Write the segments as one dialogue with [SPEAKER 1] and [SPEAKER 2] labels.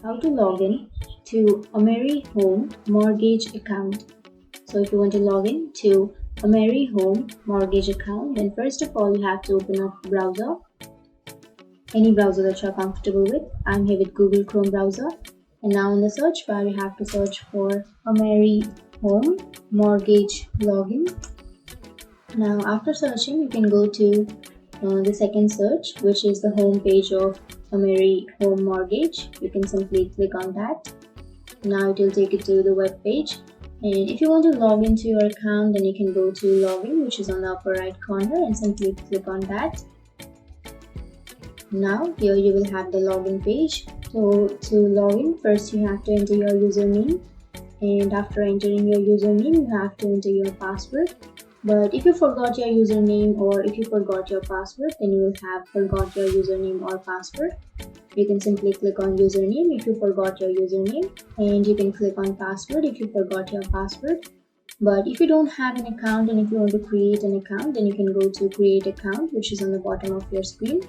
[SPEAKER 1] how to log in to AmeriHome Mortgage account. So if you want to log in to AmeriHome Mortgage account, then first of all you have to open up browser, any browser that you're comfortable with. I'm here with Google Chrome browser, and now in the search bar you have to search for AmeriHome Mortgage login. Now after searching, you can go to the second search, which is the home page of AmeriHome Mortgage. You can simply click on that. Now it will take you to the web page, and if you want to log into your account, then you can go to login, which is on the upper right corner, and simply click on that. Now here you will have the login page. So to log in, first you have to enter your username, and after entering your username you have to enter your password. But if you forgot your username or if you forgot your password, then you will have forgot your username or password. You can simply click on username if you forgot your username, and you can click on password if you forgot your password. But if you don't have an account and if you want to create an account, then you can go to create account, which is on the bottom of your screen.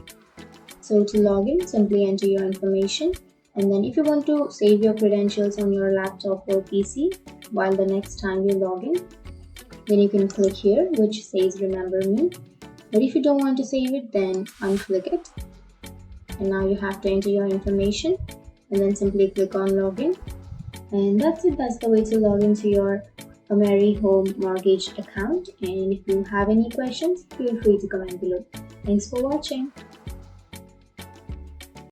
[SPEAKER 1] So to log in, simply enter your information, and then if you want to save your credentials on your laptop or PC while the next time you log in, then you can click here which says remember me. But if you don't want to save it, then unclick it. And now you have to enter your information and then simply click on login. And that's it. That's the way to log into your AmeriHome Mortgage account. And if you have any questions, feel free to comment below. Thanks for watching.